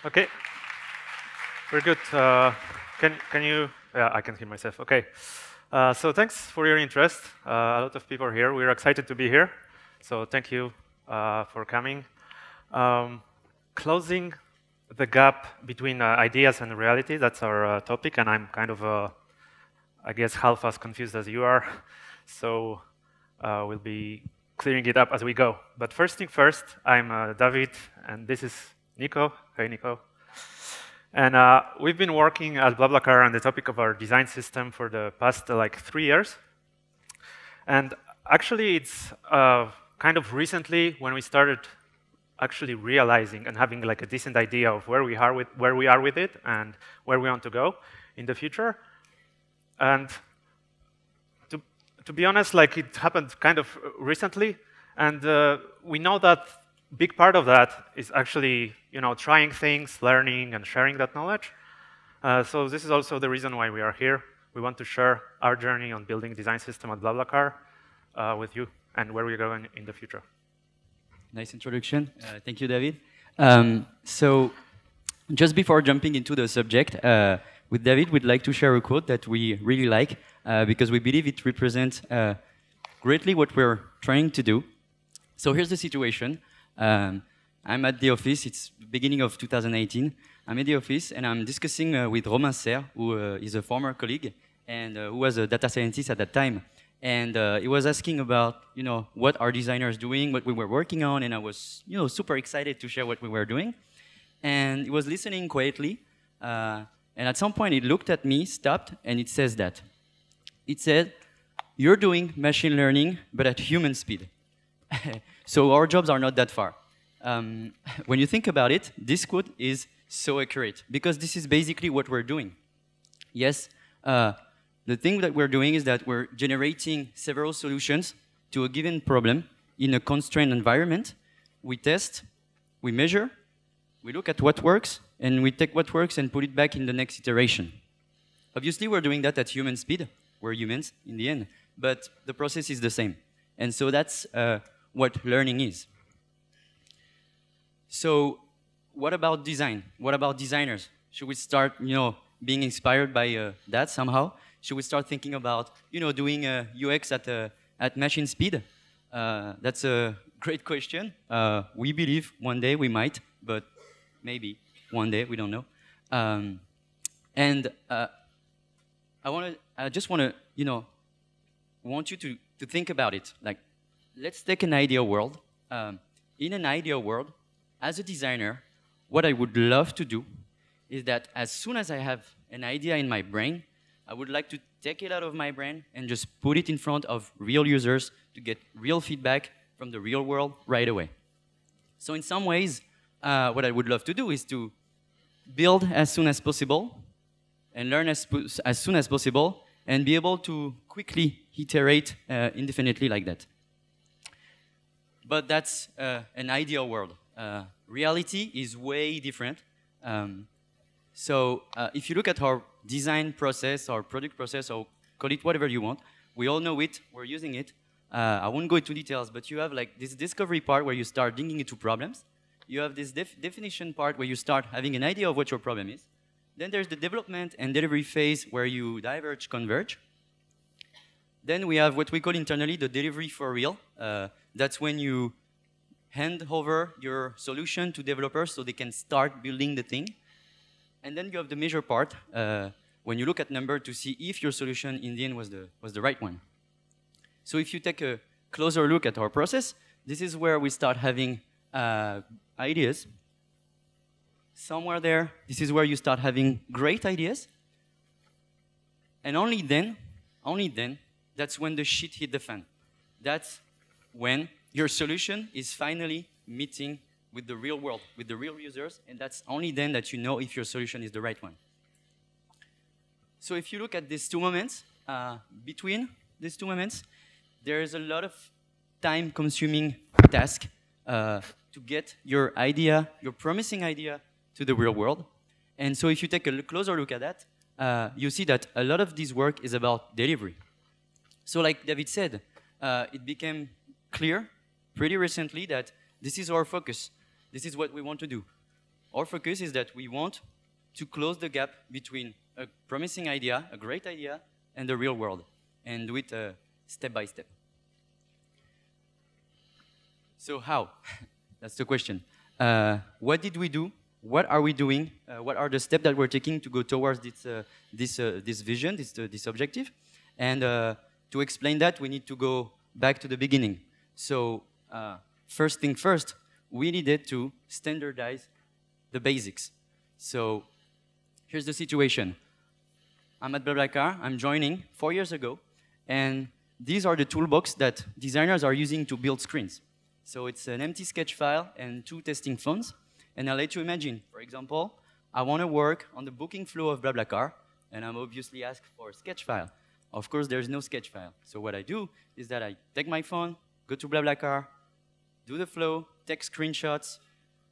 Okay, very good. Can you? Yeah, I can hear myself. Okay. So thanks for your interest. A lot of people are here. We're excited to be here. So thank you for coming. Um, Closing the gap between ideas and reality. That's our topic, and I'm kind of, I guess, half as confused as you are. So we'll be clearing it up as we go. But first thing first, I'm Dawid, and this is Nico. Hey, Nico. And we've been working at Blablacar on the topic of our design system for the past like 3 years. And actually, it's kind of recently when we started actually realizing and having like a decent idea of where we are with it and where we want to go in the future. And to be honest, like it happened kind of recently, and we know that big part of that is actually trying things, learning, and sharing that knowledge. So this is also the reason why we are here. We want to share our journey on building design system at Blablacar with you and where we're going in the future. Nice introduction. Thank you, David. So just before jumping into the subject, with David, we'd like to share a quote that we really like because we believe it represents greatly what we're trying to do. So here's the situation. I'm at the office. It's the beginning of 2018. I'm at the office, and I'm discussing with Romain Serre, who is a former colleague and who was a data scientist at that time. And he was asking about, what our designers doing, what we were working on, and I was, super excited to share what we were doing. And he was listening quietly, and at some point he looked at me, stopped, and it says that. It said, "You're doing machine learning, but at human speed." So our jobs are not that far. When you think about it, this quote is so accurate, because this is basically what we're doing. Yes, the thing that we're doing is that we're generating several solutions to a given problem in a constrained environment. We test, we measure, we look at what works, and we take what works and put it back in the next iteration. Obviously, we're doing that at human speed. We're humans in the end, but the process is the same. And so that's what learning is. So what about design? What about designers? Should we start, being inspired by that somehow? Should we start thinking about, doing UX at machine speed? That's a great question. We believe one day we might, but maybe one day, we don't know. I just want to, want you to think about it. Like, let's take an ideal world. In an ideal world, as a designer, what I would love to do is that as soon as I have an idea in my brain, I would like to take it out of my brain and just put it in front of real users to get real feedback from the real world right away. So in some ways, what I would love to do is to build as soon as possible and learn as soon as possible and be able to quickly iterate indefinitely like that. But that's an ideal world. Reality is way different. So if you look at our design process, our product process, or call it whatever you want, we all know it, we're using it. I won't go into details, but you have like this discovery part where you start digging into problems. You have this definition part where you start having an idea of what your problem is. Then there's the development and delivery phase where you diverge, converge. Then we have what we call internally the delivery for real. That's when you hand over your solution to developers so they can start building the thing. And then you have the measure part, when you look at number to see if your solution in the end was the right one. So if you take a closer look at our process, this is where we start having ideas. Somewhere there, this is where you start having great ideas. And only then, that's when the shit hit the fan. That's when your solution is finally meeting with the real world, with the real users, and that's only then that you know if your solution is the right one. So if you look at these two moments, between these two moments, there is a lot of time-consuming task to get your idea, your promising idea, to the real world. And so if you take a closer look at that, you see that a lot of this work is about delivery. So like David said, it became clear pretty recently that this is our focus. This is what we want to do. our focus is that we want to close the gap between a promising idea, a great idea, and the real world, and do it step by step. So how? That's the question. What did we do? What are we doing? What are the steps that we're taking to go towards this vision, this objective? And to explain that, we need to go back to the beginning. So first thing first, we needed to standardize the basics. So here's the situation. I'm at Blablacar. I'm joining 4 years ago. And these are the toolbox that designers are using to build screens. So it's an empty sketch file and 2 testing phones. And I'll let you imagine, for example, I want to work on the booking flow of Blablacar, and I'm obviously asked for a sketch file. Of course, there's no sketch file. So what I do is that I take my phone, go to Blablacar, do the flow, take screenshots,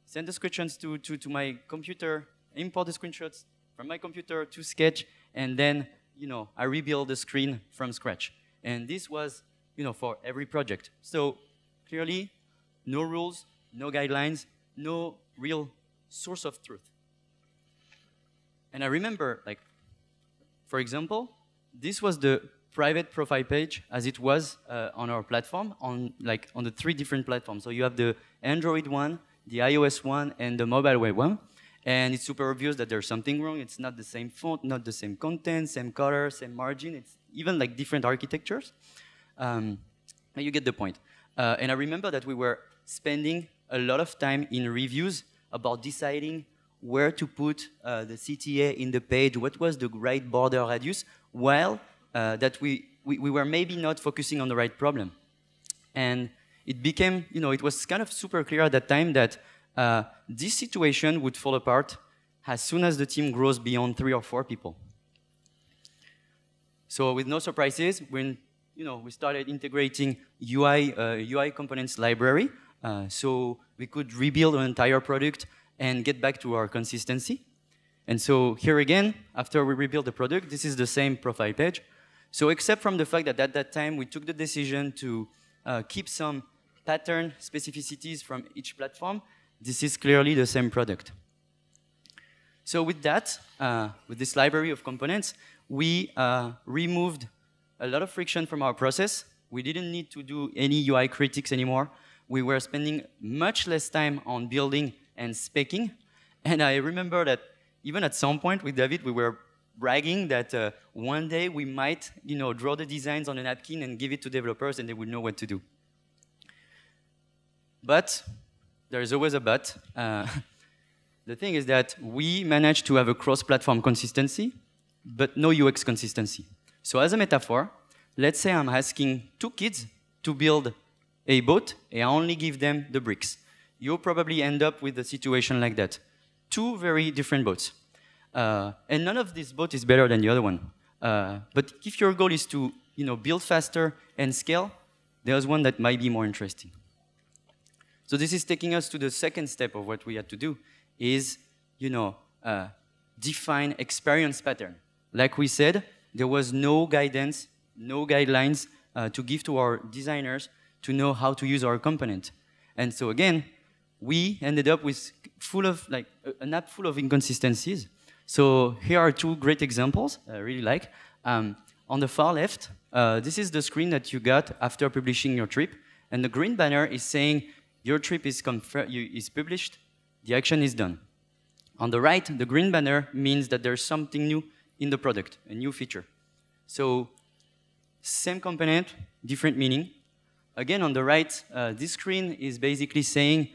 send the screenshots to my computer, import the screenshots from my computer to Sketch, and then I rebuild the screen from scratch. And this was for every project. So clearly, no rules, no guidelines, no real source of truth. And I remember, for example, this was the private profile page as it was on our platform, on the 3 different platforms. So you have the Android one, the iOS one, and the mobile web one. And it's super obvious that there's something wrong. It's not the same font, not the same content, same color, same margin. It's even different architectures. You get the point. And I remember that we were spending a lot of time in reviews about deciding where to put the CTA in the page, what was the right border radius, while that we were maybe not focusing on the right problem. And it became, it was kind of super clear at that time that this situation would fall apart as soon as the team grows beyond 3 or 4 people. So with no surprises, when we started integrating UI components library, so we could rebuild an entire product and get back to our consistency. And so here again, after we rebuild the product, this is the same profile page. So except from the fact that at that time we took the decision to keep some pattern specificities from each platform, this is clearly the same product. So with that, with this library of components, we removed a lot of friction from our process. We didn't need to do any UI critiques anymore. We were spending much less time on building and speccing. And I remember that even at some point with Dawid, we were bragging that one day we might draw the designs on a napkin and give it to developers and they would know what to do. But there is always a but. The thing is that we managed to have a cross-platform consistency, but no UX consistency. So as a metaphor, let's say I'm asking 2 kids to build a boat, and I only give them the bricks. You'll probably end up with a situation like that. 2 very different boats. And none of this boat is better than the other one. But if your goal is to build faster and scale, there's one that might be more interesting. So this is taking us to the second step of what we had to do, is define experience pattern. Like we said, there was no guidance, no guidelines to give to our designers to know how to use our component. And so again, we ended up with an app full of inconsistencies. So here are 2 great examples I really like. On the far left, this is the screen that you got after publishing your trip. And the green banner is saying your trip is published, the action is done. On the right, the green banner means that there's something new in the product, a new feature. So same component, different meaning. Again, on the right, this screen is basically saying,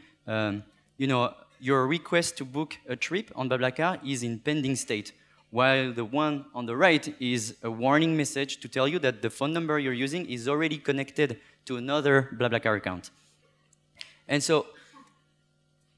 your request to book a trip on Blablacar is in pending state, while the one on the right is a warning message to tell you that the phone number you're using is already connected to another Blablacar account. And so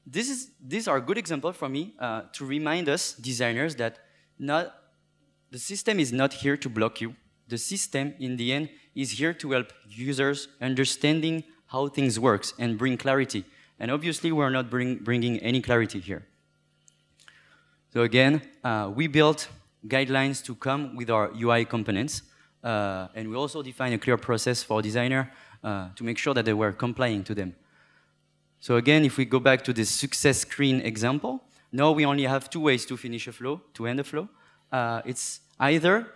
these are good examples for me to remind us, designers, that the system is not here to block you. The system, in the end, is here to help users understanding how things work and bring clarity. And obviously, we're not bringing any clarity here. So again, we built guidelines to come with our UI components. And we also define a clear process for a designer to make sure that they were complying to them. So again, if we go back to this success screen example, now we only have two ways to finish a flow, to end a flow. It's either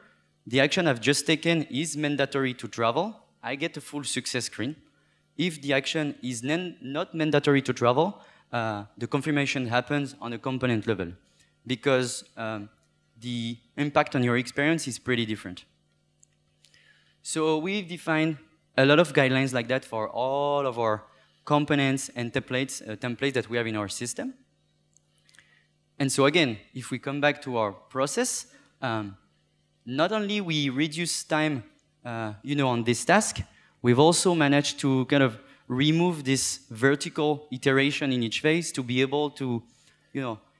the action I've just taken is mandatory to travel, I get a full success screen. If the action is not mandatory to travel, the confirmation happens on a component level because the impact on your experience is pretty different. So we've defined a lot of guidelines like that for all of our components and templates that we have in our system. And so again, if we come back to our process, not only we reduce time on this task, we've also managed to kind of remove this vertical iteration in each phase to be able to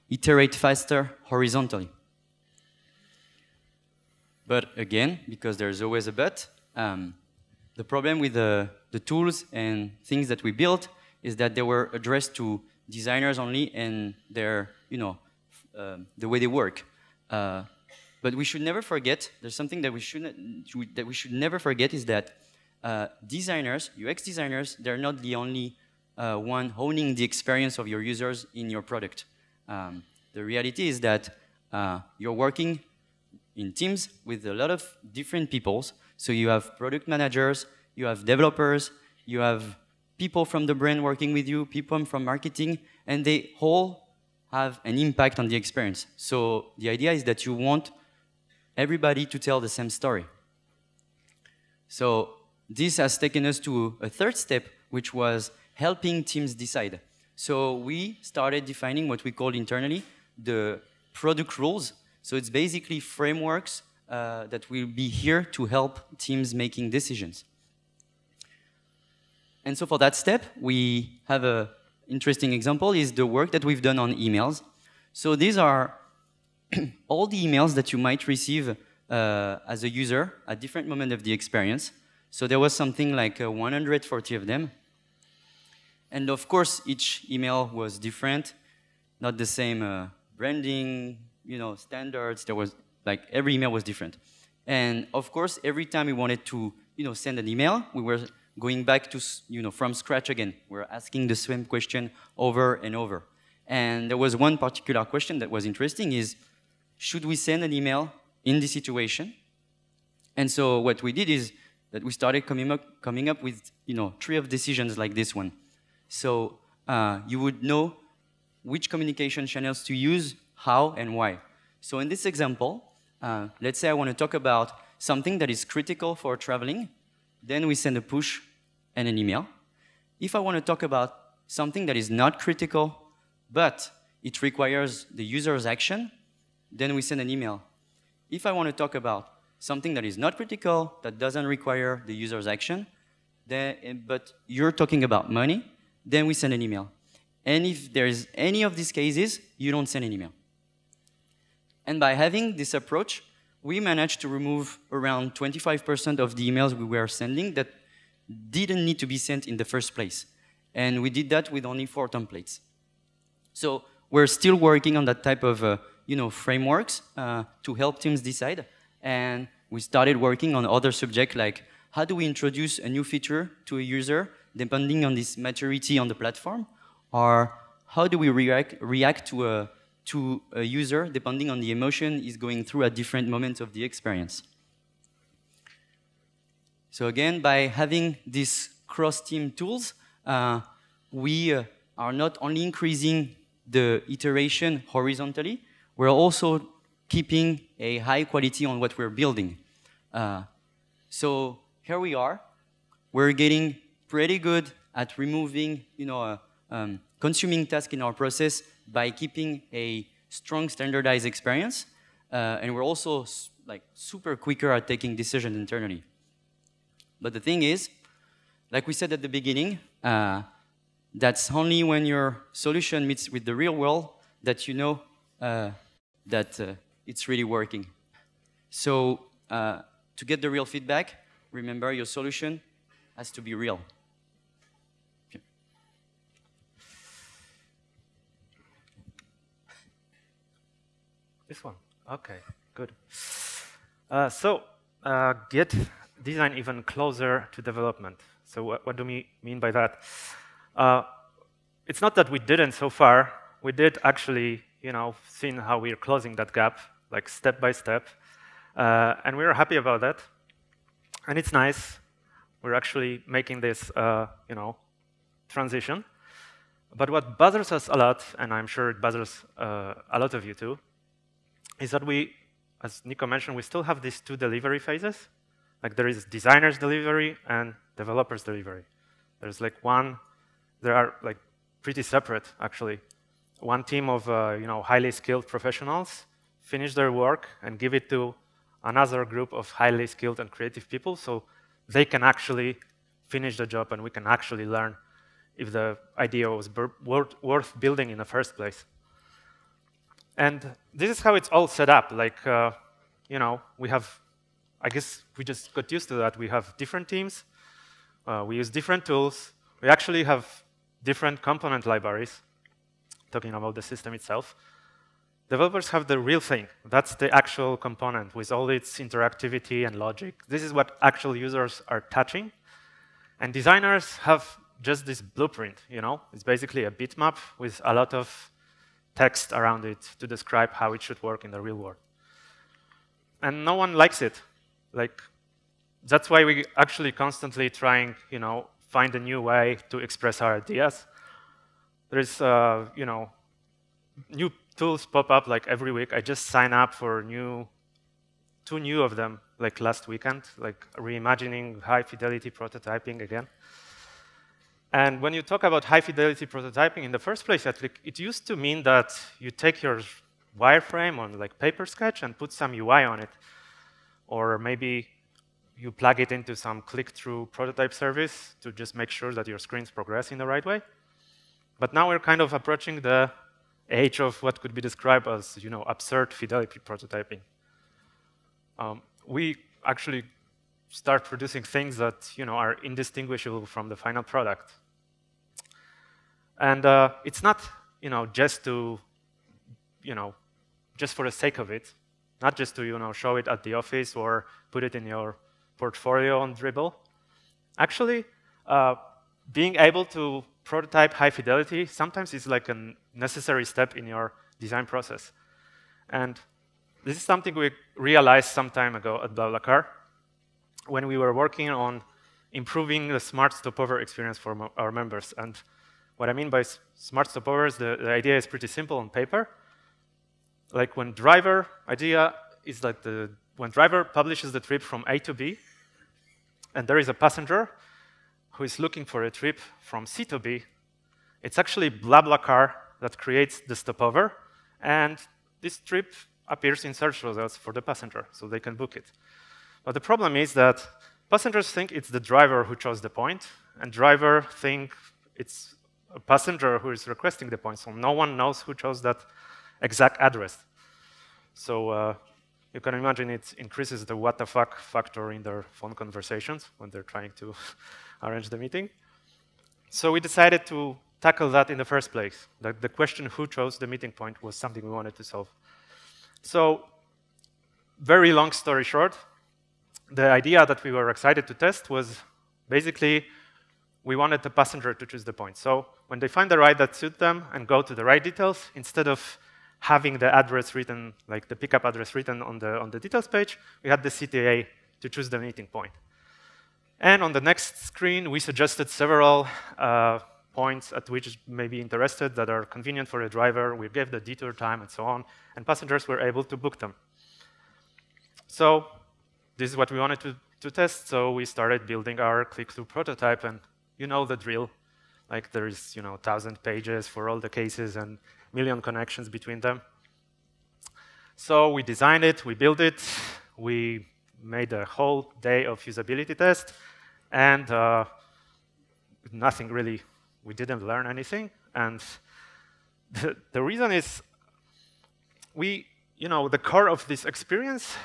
iterate faster horizontally. But again, because there's always a but, the problem with the tools and things that we built is that they were addressed to designers only and their, the way they work. But we should never forget, there's something that we should never forget is that designers, UX designers, they're not the only one owning the experience of your users in your product. The reality is that you're working in teams with a lot of different peoples. So you have product managers, you have developers, you have people from the brand working with you, people from marketing, and they all have an impact on the experience. So the idea is that you want everybody to tell the same story. So this has taken us to a third step, which was helping teams decide. So we started defining what we call internally the product rules. So it's basically frameworks that will be here to help teams making decisions. And so for that step, we have an interesting example is the work that we've done on emails. So these are all the emails that you might receive as a user at different moments of the experience. So there was something like 140 of them. And of course, each email was different, not the same branding, standards. There was like every email was different. And of course, every time we wanted to, send an email, we were going back to, from scratch again. We're asking the same question over and over. And there was one particular question that was interesting is, should we send an email in this situation? And so what we did is that we started coming up with, tree of decisions like this one. So you would know which communication channels to use, how, and why. So in this example, let's say I want to talk about something that is critical for traveling, then we send a push and an email. If I want to talk about something that is not critical, but it requires the user's action, then we send an email. If I want to talk about something that is not critical, that doesn't require the user's action, but you're talking about money, then we send an email. And if there's any of these cases, you don't send an email. And by having this approach, we managed to remove around 25% of the emails we were sending that didn't need to be sent in the first place. And we did that with only 4 templates. So we're still working on that type of frameworks to help teams decide. And we started working on other subjects like how do we introduce a new feature to a user depending on this maturity on the platform, or how do we react to a user depending on the emotion he's going through at different moments of the experience. So again, by having these cross-team tools, we are not only increasing the iteration horizontally, we're also keeping a high quality on what we're building. So here we are. We're getting pretty good at removing, consuming tasks in our process by keeping a strong standardized experience. And we're also super quicker at taking decisions internally. But the thing is, like we said at the beginning, that's only when your solution meets with the real world that you know that it's really working. So to get the real feedback, remember your solution has to be real. Okay. This one. Okay, good. Get design even closer to development. So what do we mean by that? It's not that we didn't so far. We did actually seen how we're closing that gap, like step by step. And we're happy about that. And it's nice. We're actually making this, transition. But what bothers us a lot, and I'm sure it bothers a lot of you too, is that we, as Nico mentioned, we still have these two delivery phases. Like there is designers delivery and developers delivery. There's like they are like pretty separate actually. One team of highly skilled professionals finish their work and give it to another group of highly skilled and creative people so they can actually finish the job and we can actually learn if the idea was worth building in the first place. And this is how it's all set up. Like, we have, I guess we just got used to that. We have different teams. We use different tools. We actually have different component libraries, talking about the system itself. Developers have the real thing. That's the actual component with all its interactivity and logic. This is what actual users are touching. And designers have just this blueprint, It's basically a bitmap with a lot of text around it to describe how it should work in the real world. And no one likes it. Like, that's why we actually constantly trying, find a new way to express our ideas. There's, new tools pop up like every week. I just sign up for two new of them, like last weekend, like reimagining high fidelity prototyping again. And when you talk about high fidelity prototyping in the first place, it used to mean that you take your wireframe on like paper sketch and put some UI on it. Or maybe you plug it into some click-through prototype service to just make sure that your screens progress in the right way. But now we're kind of approaching the age of what could be described as, absurd fidelity prototyping. We actually start producing things that, are indistinguishable from the final product. And it's not, just to, just for the sake of it, not just to, show it at the office or put it in your portfolio on Dribbble. Actually, being able to prototype high fidelity sometimes is like a necessary step in your design process. And this is something we realized some time ago at Blablacar when we were working on improving the smart stopover experience for our members. And what I mean by smart stopovers, the idea is pretty simple on paper. Like when driver publishes the trip from A to B, and there is a passenger who is looking for a trip from C to B, it's actually Blablacar that creates the stopover, and this trip appears in search results for the passenger, so they can book it. But the problem is that passengers think it's the driver who chose the point, and driver think it's a passenger who is requesting the point, so no one knows who chose that exact address. So you can imagine it increases the what the fuck factor in their phone conversations when they're trying to arrange the meeting. So we decided to tackle that in the first place. The question who chose the meeting point was something we wanted to solve. So very long story short, the idea that we were excited to test was basically we wanted the passenger to choose the point. So when they find the ride that suits them and go to the right details, instead of having the address written, like the pickup address written on the details page, we had the CTA to choose the meeting point. And on the next screen, we suggested several points at which may be interested that are convenient for the driver. We gave the detour time and so on, and passengers were able to book them. So this is what we wanted to test, so we started building our click-through prototype, and you know the drill. Like there is 1,000 pages for all the cases and million connections between them. So we designed it, we built it, we made a whole day of usability test, and nothing really, we didn't learn anything. And the reason is the core of this experience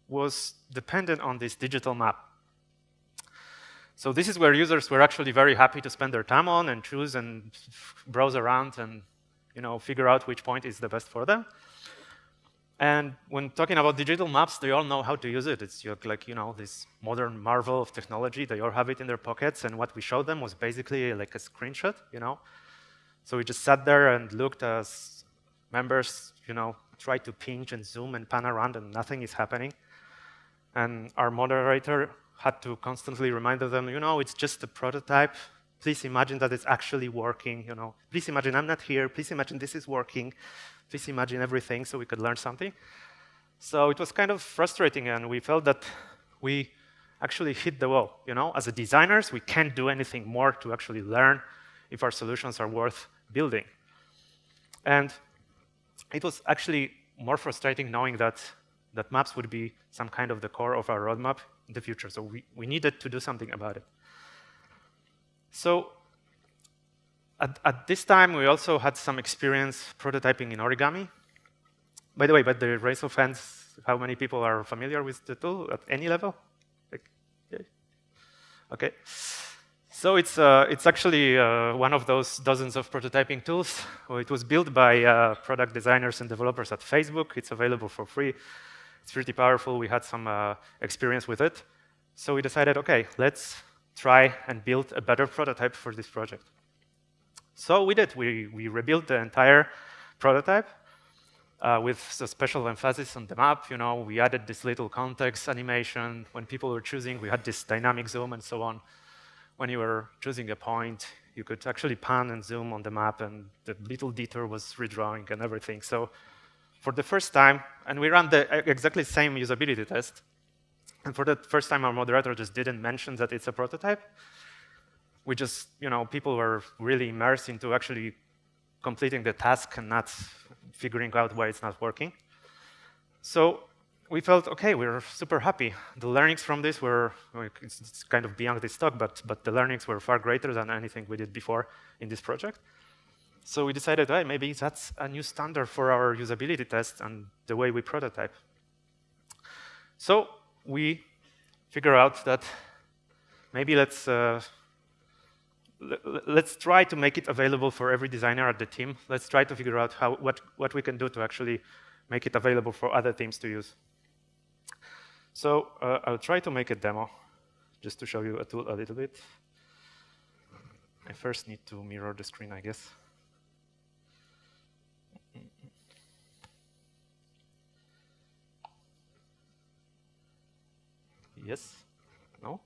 was dependent on this digital map. So this is where users were actually very happy to spend their time on and choose and browse around and figure out which point is the best for them. And when talking about digital maps, they all know how to use it. It's like, this modern marvel of technology. They all have it in their pockets, and what we showed them was basically like a screenshot, So we just sat there and looked as members, try to pinch and zoom and pan around and nothing is happening. And our moderator had to constantly remind them, it's just a prototype. Please imagine that it's actually working, Please imagine I'm not here. Please imagine this is working. Please imagine everything so we could learn something. So it was kind of frustrating, and we felt that we actually hit the wall. As a designers, we can't do anything more to actually learn if our solutions are worth building. And it was actually more frustrating knowing that maps would be some kind of the core of our roadmap in the future. So we needed to do something about it. So at this time, we also had some experience prototyping in Origami. By the way, by the raise of hands, how many people are familiar with the tool at any level? Okay. So it's actually one of those dozens of prototyping tools. It was built by product designers and developers at Facebook. It's available for free. It's pretty powerful. We had some experience with it. So we decided, OK, let's try and build a better prototype for this project. So we did. We rebuilt the entire prototype with a special emphasis on the map. We added this little context animation. When people were choosing, we had this dynamic zoom and so on. When you were choosing a point, you could actually pan and zoom on the map, and the little detour was redrawing and everything. So for the first time, and we ran the exactly same usability test, and for the first time, our moderator just didn't mention that it's a prototype. We just, people were really immersed into actually completing the task and not figuring out why it's not working. So we felt, OK, we're super happy. The learnings from this were, it's kind of beyond this talk, but the learnings were far greater than anything we did before in this project. So we decided, hey, maybe that's a new standard for our usability test and the way we prototype. So we figure out that maybe let's try to make it available for every designer at the team. Let's try to figure out what we can do to actually make it available for other teams to use. So I'll try to make a demo just to show you a tool a little bit. I first need to mirror the screen, I guess. Yes? No?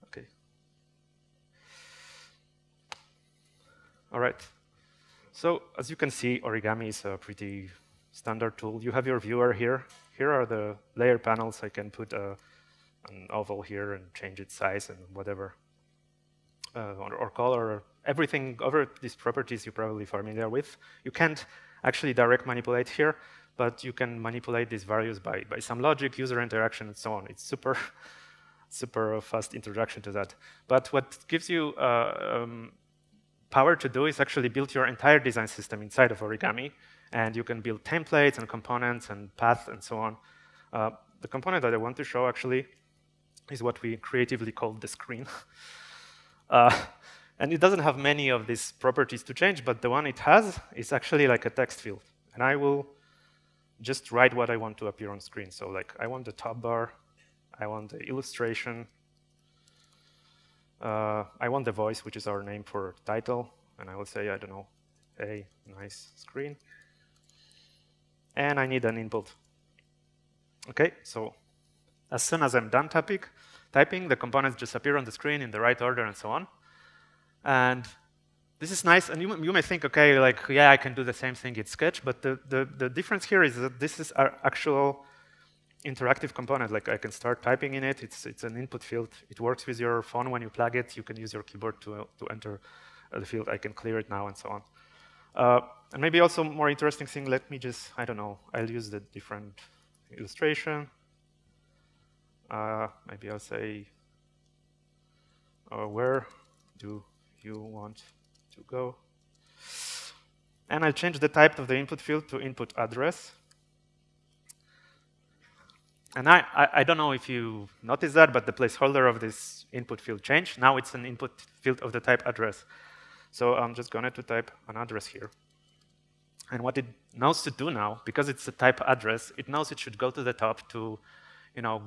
OK. All right. So as you can see, Origami is a pretty standard tool. You have your viewer here. Here are the layer panels. I can put an oval here and change its size and whatever, or color. Everything over these properties you're probably familiar with. You can't actually direct manipulate here, but you can manipulate these values by some logic, user interaction, and so on. It's super fast introduction to that. But what gives you power to do is actually build your entire design system inside of Origami, and you can build templates and components and paths and so on. The component that I want to show actually is what we creatively call the screen. And it doesn't have many of these properties to change, but the one it has is actually like a text field. And I will just write what I want to appear on screen. So like I want the top bar, I want the illustration, I want the voice, which is our name for title, and I will say, I don't know, a nice screen. And I need an input. OK, so as soon as I'm done typing, the components just appear on the screen in the right order and so on. And this is nice. And you may think, OK, like, yeah, I can do the same thing in Sketch. But the difference here is that this is our actual interactive component. Like I can start typing in it. It's an input field. It works with your phone when you plug it. You can use your keyboard to enter the field. I can clear it now and so on. And maybe also more interesting thing, let me just, I don't know, I'll use the different illustration. Maybe I'll say, where do you want to go? And I'll change the type of the input field to input address. And I don't know if you noticed that, but the placeholder of this input field changed. Now it's an input field of the type address. So I'm just going to type an address here. And what it knows to do now, because it's a type address, it knows it should go to the top to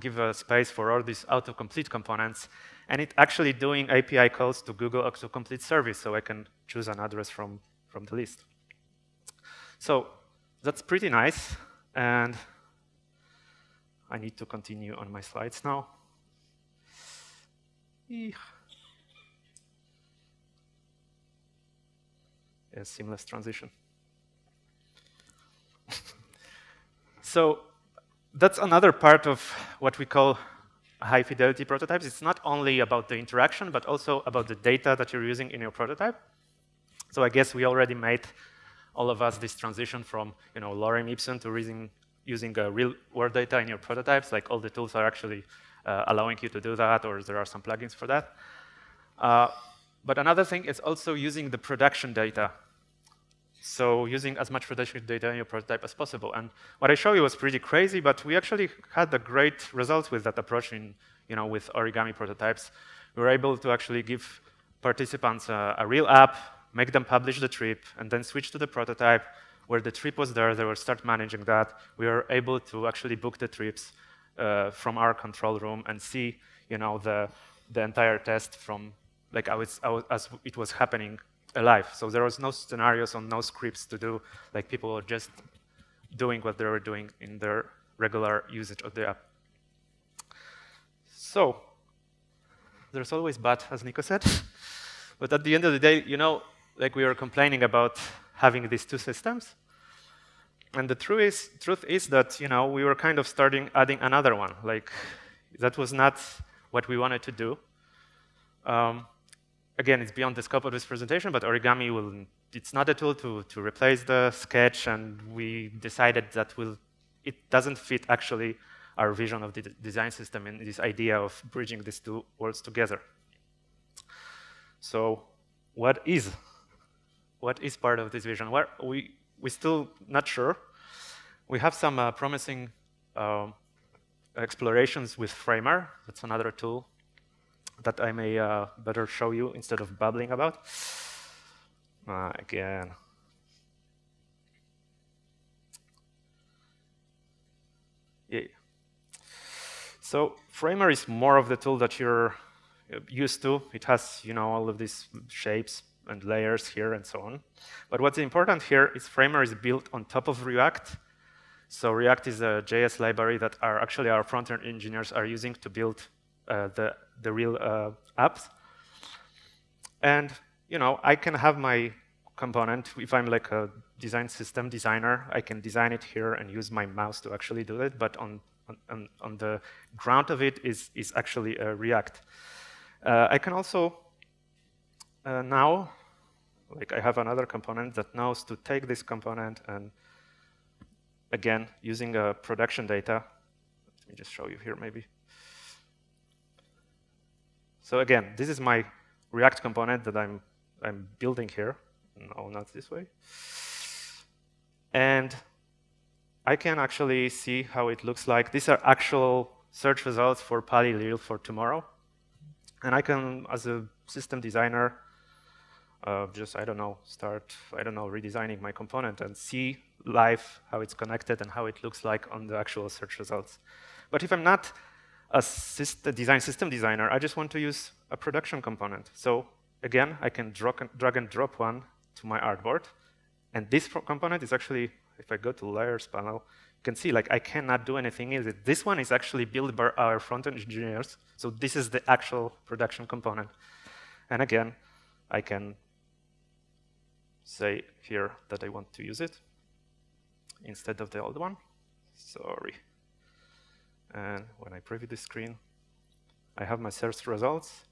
give a space for all these autocomplete components, and it's actually doing API calls to Google autocomplete service, so I can choose an address from the list. So that's pretty nice, and I need to continue on my slides now. Yeah, seamless transition. So that's another part of what we call high fidelity prototypes. It's not only about the interaction, but also about the data that you're using in your prototype. So I guess we already made, all of us, this transition from lorem ipsum to using real world data in your prototypes. Like all the tools are actually allowing you to do that, or there are some plugins for that. But another thing is also using the production data. So using as much production data in your prototype as possible. And what I show you was pretty crazy, but we actually had the great results with that approach with Origami prototypes. We were able to actually give participants a real app, make them publish the trip, and then switch to the prototype where the trip was there. They will start managing that. We were able to actually book the trips from our control room and see the entire test from as it was happening alive. So there was no scenarios or no scripts to do. Like people were just doing what they were doing in their regular usage of the app. So there's always but, as Nico said. But at the end of the day, we were complaining about having these two systems. And the truth is that we were kind of adding another one. That was not what we wanted to do. Again, it's beyond the scope of this presentation, but Origami it's not a tool to replace the sketch, and we decided that it doesn't fit actually our vision of the design system and this idea of bridging these two worlds together. So what is part of this vision? Well, we're still not sure. We have some promising explorations with Framer. That's another tool that I may better show you instead of babbling about. Again. Yeah. So Framer is more of the tool that you're used to. It has all of these shapes and layers here and so on. But what's important here is Framer is built on top of React. So React is a JS library that actually our front-end engineers are using to build the real apps. And I can have my component. If I'm like a design system designer, I can design it here and use my mouse to actually do it. But on the ground of it is actually React. I can also now, I have another component that knows to take this component and, again, using production data. Let me just show you here, maybe. So again, this is my React component that I'm building here. No, not this way. And I can actually see how it looks like. These are actual search results for Pali Lil for tomorrow. And I can, as a system designer, start redesigning my component and see live how it's connected and how it looks like on the actual search results. But if I'm not a system designer, I just want to use a production component. So again, I can drag and drop one to my artboard. And this component is actually, if I go to layers panel, you can see I cannot do anything with it. This one is actually built by our front-end engineers. So this is the actual production component. And again, I can say here that I want to use it instead of the old one. Sorry. And when I preview the screen, I have my search results.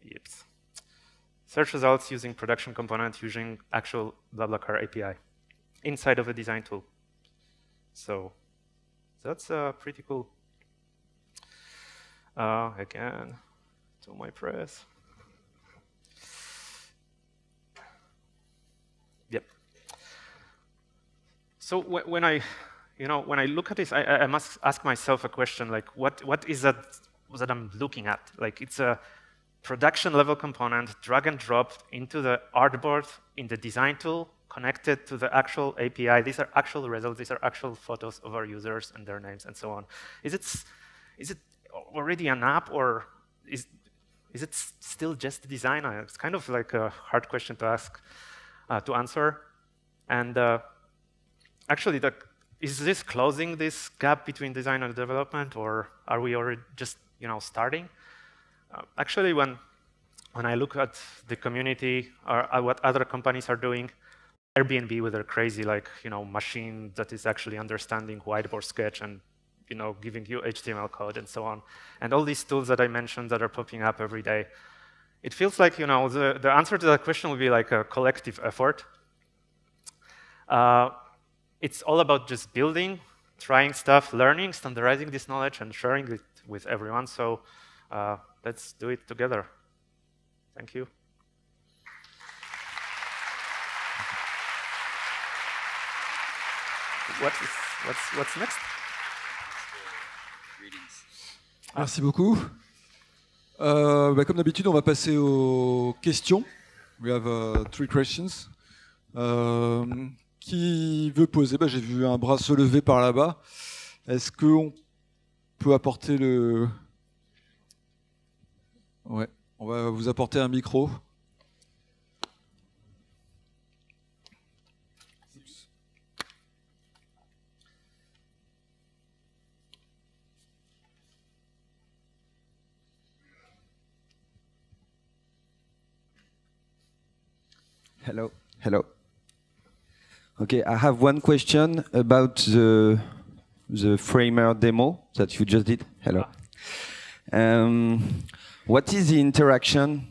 Yep. Search results using production component using actual Blablacar API inside of a design tool. So that's pretty cool. Again, to my press. Yep. So when I look at this, I must ask myself a question what is that I'm looking at? It's a production level component, drag and drop into the artboard in the design tool, connected to the actual API. These are actual results. These are actual photos of our users and their names and so on. Is it is it already an app, or is it still just design? It's kind of like a hard question to ask, to answer. And actually, is this closing this gap between design and development, or are we already just starting? Actually, when I look at the community or at what other companies are doing, Airbnb with their crazy machine that is actually understanding whiteboard sketch and giving you HTML code and so on, and all these tools that I mentioned that are popping up every day. It feels like the answer to that question will be like a collective effort. It's all about just building, trying stuff, learning, standardizing this knowledge, and sharing it with everyone. So let's do it together. Thank you. What's next? Merci beaucoup. Comme d'habitude, on va passer aux questions. We have 3 questions. Qui veut poser? J'ai vu un bras se lever par là-bas. Est-ce qu'on peut apporter le... Ouais, on va vous apporter un micro. Hello. Hello. Okay, I have one question about the Framer demo that you just did. Hello. What is the interaction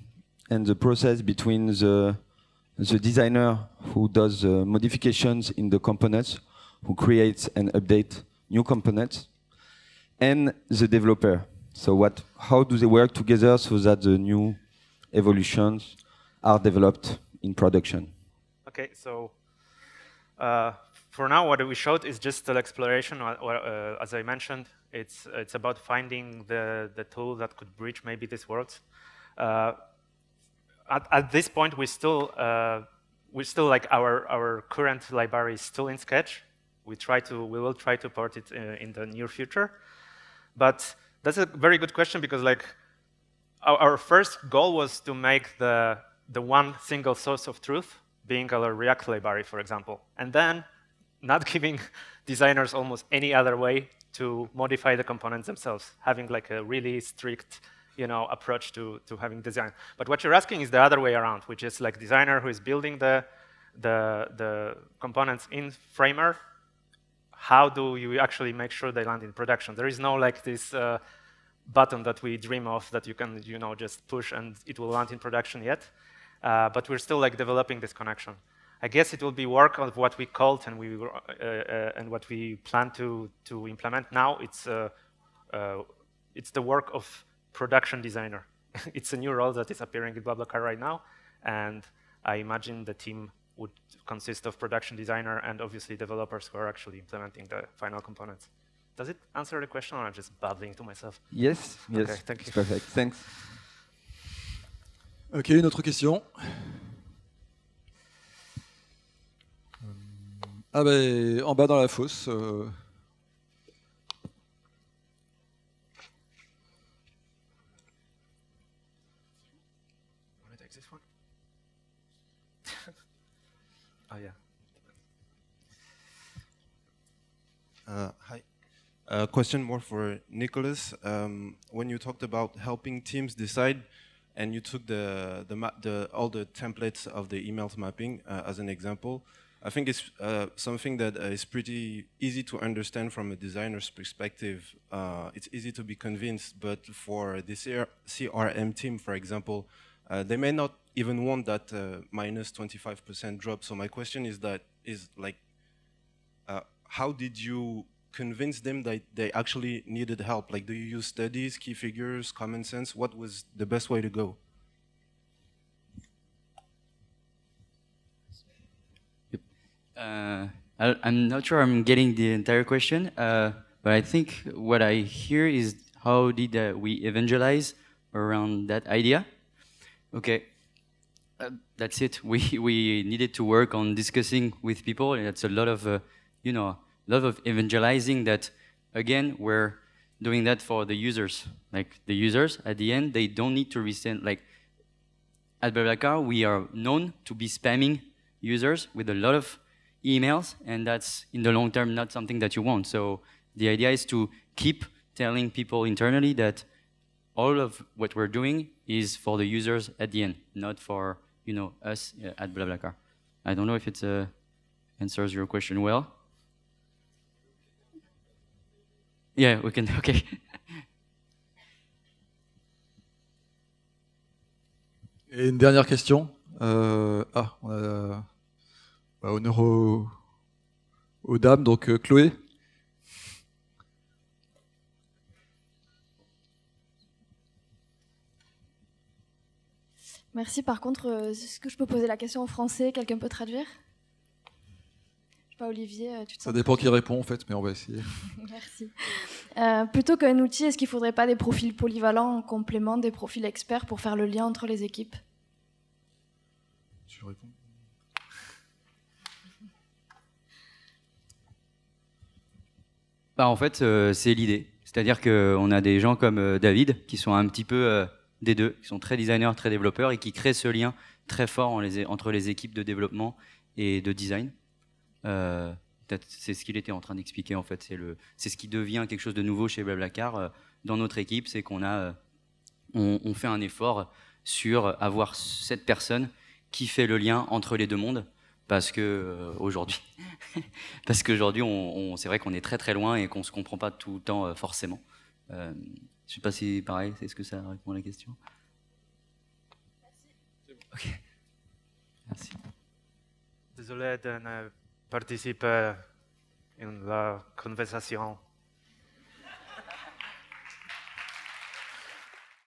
and the process between the designer who does modifications in the components, who creates and updates new components, and the developer? So how do they work together so that the new evolutions are developed in production? Okay, so for now, what we showed is just an exploration. As I mentioned, it's about finding the tool that could bridge maybe these worlds. At this point, we still like our current library is still in Sketch. We will try to port it in the near future. But that's a very good question, because like our first goal was to make the one single source of truth being our React library, for example, and then not giving designers almost any other way to modify the components themselves, having like a really strict approach to having design. But what you're asking is the other way around, which is like designer who is building the components in Framer. How do you actually make sure they land in production? There is no like this button that we dream of that you can just push and it will land in production yet. But we're still like developing this connection. I guess it will be work of what we called and what we plan to implement now. It's the work of production designer. It's a new role that is appearing in Blablacar right now, and I imagine the team would consist of production designer and obviously developers who are actually implementing the final components. Does it answer the question, or I'm just babbling to myself? Yes, yes. Okay, thank you. Perfect. Thanks. Ok, une autre question. En bas dans la fosse. Oh yeah. Hi. Question more for Nicolas. When you talked about helping teams decide, and you took all the templates of the emails mapping as an example, I think it's something that is pretty easy to understand from a designer's perspective. It's easy to be convinced, but for the CRM team, for example, they may not even want that minus 25% drop. So my question is how did you convince them that they actually needed help? Like, do you use studies, key figures, common sense? What was the best way to go? I'm not sure I'm getting the entire question, but I think what I hear is how did we evangelize around that idea? Okay, that's it. We needed to work on discussing with people, and that's a lot of lot of evangelizing that, again, where doing that for the users. Like the users, at the end, they don't need to resend. Like at Blablacar, we are known to be spamming users with a lot of emails, and that's in the long term not something that you want. So the idea is to keep telling people internally that all of what we're doing is for the users at the end, not for us at Blablacar. I don't know if it answers your question well. Yeah, we can. Okay. Et une dernière question. On a honneur aux dames, donc Chloé. Merci. Par contre, est-ce que je peux poser la question en français? Quelqu'un peut traduire? Je sais pas, Olivier, tu te Ça sens dépend qui répond en fait, mais on va essayer. Merci. Plutôt qu'un outil, est-ce qu'il ne faudrait pas des profils polyvalents en complément des profils experts pour faire le lien entre les équipes? Tu réponds. Bah, en fait, c'est l'idée. C'est-à-dire qu'on a des gens comme Dawid qui sont un petit peu des deux, qui sont très designers, très développeurs et qui créent ce lien très fort entre les équipes de développement et de design. C'est ce qu'il était en train d'expliquer en fait. C'est ce qui devient quelque chose de nouveau chez Blablacar dans notre équipe, c'est qu'on on fait un effort sur avoir cette personne qui fait le lien entre les deux mondes, parce que aujourd'hui, c'est vrai qu'on est très très loin et qu'on se comprend pas tout le temps forcément. Je sais pas si pareil, est-ce que ça répond à la question? Ok. Merci. Désolé de ne participer à la conversation